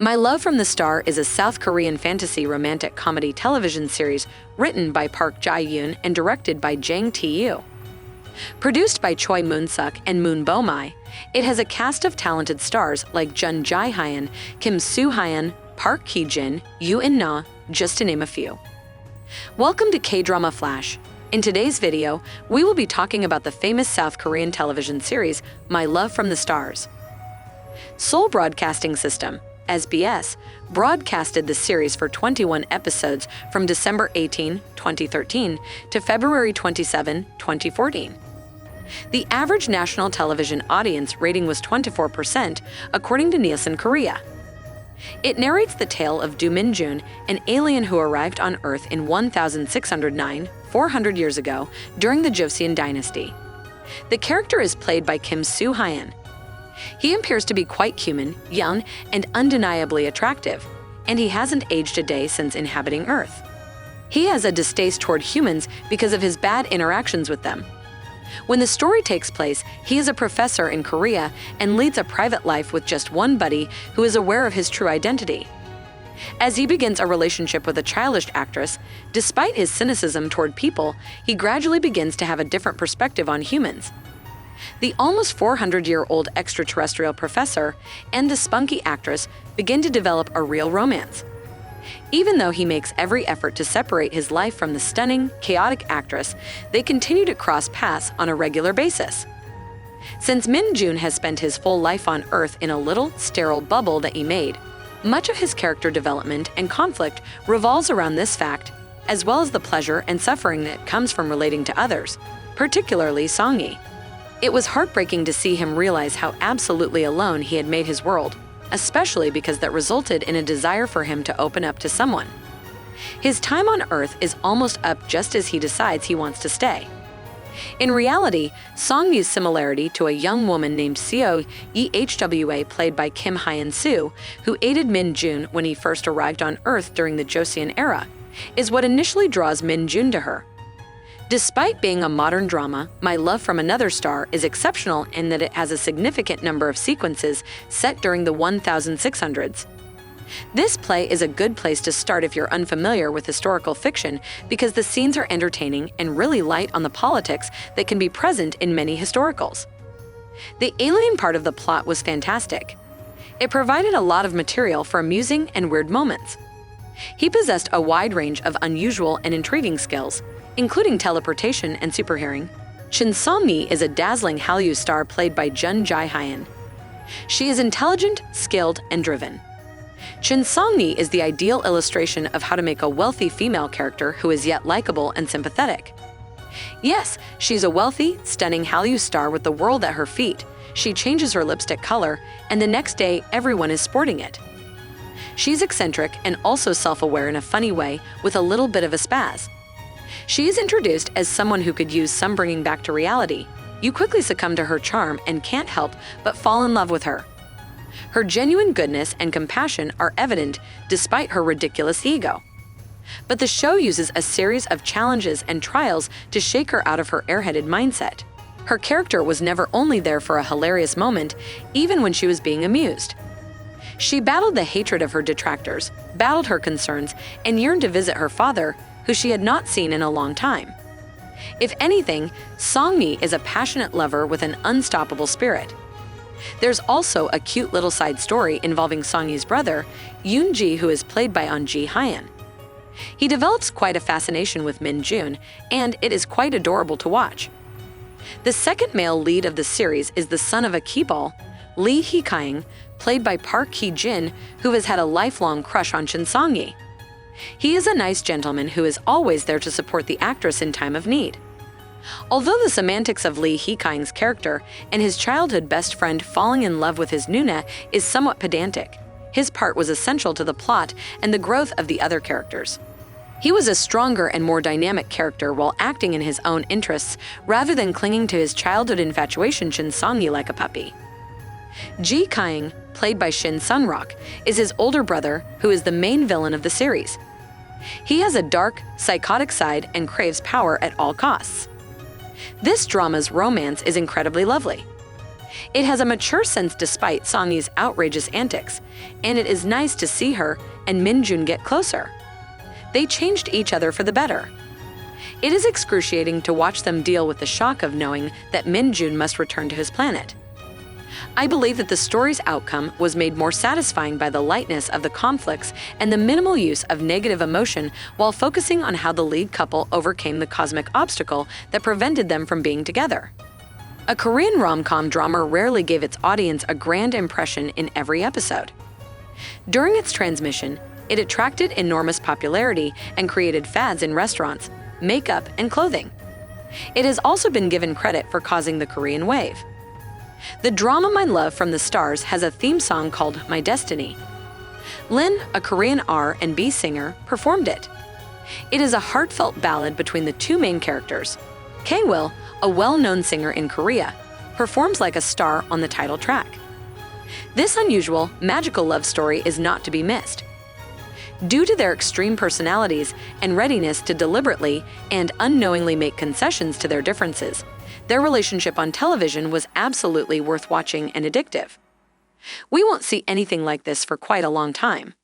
My Love from the Star is a South Korean fantasy romantic comedy television series written by Park Jae-yoon and directed by Jang Tae-yoo. Produced by Choi Moon-suk and Moon Bo-mai, it has a cast of talented stars like Jun Jae-hyun, Kim Soo-hyun, Park Ki-jin, Yoo In-na, just to name a few. Welcome to Kdrama Flash. In today's video, we will be talking about the famous South Korean television series My Love from the Stars. Seoul Broadcasting System (SBS) broadcasted the series for 21 episodes from December 18, 2013 to February 27, 2014. The average national television audience rating was 24%, according to Nielsen Korea. It narrates the tale of Min-joon, an alien who arrived on Earth in 1609, 400 years ago, during the Joseon dynasty. The character is played by Kim Soo-hyun. He appears to be quite human, young, and undeniably attractive, and he hasn't aged a day since inhabiting Earth. He has a distaste toward humans because of his bad interactions with them. When the story takes place, he is a professor in Korea and leads a private life with just one buddy who is aware of his true identity. As he begins a relationship with a childish actress, despite his cynicism toward people, he gradually begins to have a different perspective on humans. The almost 400-year-old extraterrestrial professor and the spunky actress begin to develop a real romance. Even though he makes every effort to separate his life from the stunning, chaotic actress, they continue to cross paths on a regular basis. Since Min-joon has spent his full life on Earth in a little, sterile bubble that he made, much of his character development and conflict revolves around this fact, as well as the pleasure and suffering that comes from relating to others, particularly Song-yi. It was heartbreaking to see him realize how absolutely alone he had made his world, especially because that resulted in a desire for him to open up to someone. His time on Earth is almost up just as he decides he wants to stay. In reality, Song-yi's similarity to a young woman named Seo Ehwa, played by Kim Hyun-soo, who aided Min-joon when he first arrived on Earth during the Joseon era, is what initially draws Min-joon to her. Despite being a modern drama, My Love from Another Star is exceptional in that it has a significant number of sequences set during the 1600s. This play is a good place to start if you're unfamiliar with historical fiction because the scenes are entertaining and really light on the politics that can be present in many historicals. The alien part of the plot was fantastic. It provided a lot of material for amusing and weird moments. He possessed a wide range of unusual and intriguing skills, including teleportation and superhearing. Shin Song-yi is a dazzling Hallyu star played by Jun Jae-hyun. She is intelligent, skilled, and driven. Shin Song-yi is the ideal illustration of how to make a wealthy female character who is yet likable and sympathetic. Yes, she's a wealthy, stunning Hallyu star with the world at her feet. She changes her lipstick color, and the next day everyone is sporting it. She's eccentric and also self-aware in a funny way with a little bit of a spaz. She is introduced as someone who could use some bringing back to reality. You quickly succumb to her charm and can't help but fall in love with her. Her genuine goodness and compassion are evident despite her ridiculous ego. But the show uses a series of challenges and trials to shake her out of her airheaded mindset. Her character was never only there for a hilarious moment, even when she was being amused. She battled the hatred of her detractors, battled her concerns, and yearned to visit her father, who she had not seen in a long time. If anything, Song-yi is a passionate lover with an unstoppable spirit. There's also a cute little side story involving Song-yi's brother, Yoon-ji, who is played by Ahn Ji-hyun. He develops quite a fascination with Min-joon, and it is quite adorable to watch. The second male lead of the series is the son of a keyboy, Lee Hee-kyung, played by Park Ki-jin, who has had a lifelong crush on Shin Song-yi. He is a nice gentleman who is always there to support the actress in time of need. Although the semantics of Lee Hee-kyung's character and his childhood best friend falling in love with his Nuna is somewhat pedantic, his part was essential to the plot and the growth of the other characters. He was a stronger and more dynamic character while acting in his own interests rather than clinging to his childhood infatuation Shin Song-yi like a puppy. Ji Kyung, played by Shin Sun-rock, is his older brother who is the main villain of the series. He has a dark, psychotic side and craves power at all costs. This drama's romance is incredibly lovely. It has a mature sense despite Song-yi's outrageous antics, and it is nice to see her and Min-joon get closer. They changed each other for the better. It is excruciating to watch them deal with the shock of knowing that Min-joon must return to his planet. I believe that the story's outcome was made more satisfying by the lightness of the conflicts and the minimal use of negative emotion while focusing on how the lead couple overcame the cosmic obstacle that prevented them from being together. A Korean rom-com drama rarely gave its audience a grand impression in every episode. During its transmission, it attracted enormous popularity and created fads in restaurants, makeup, and clothing. It has also been given credit for causing the Korean wave. The drama My Love from the Stars has a theme song called My Destiny. Lin, a Korean R&B singer, performed it. It is a heartfelt ballad between the two main characters. K-Will, a well-known singer in Korea, performs like a star on the title track. This unusual, magical love story is not to be missed. Due to their extreme personalities and readiness to deliberately and unknowingly make concessions to their differences, their relationship on television was absolutely worth watching and addictive. We won't see anything like this for quite a long time.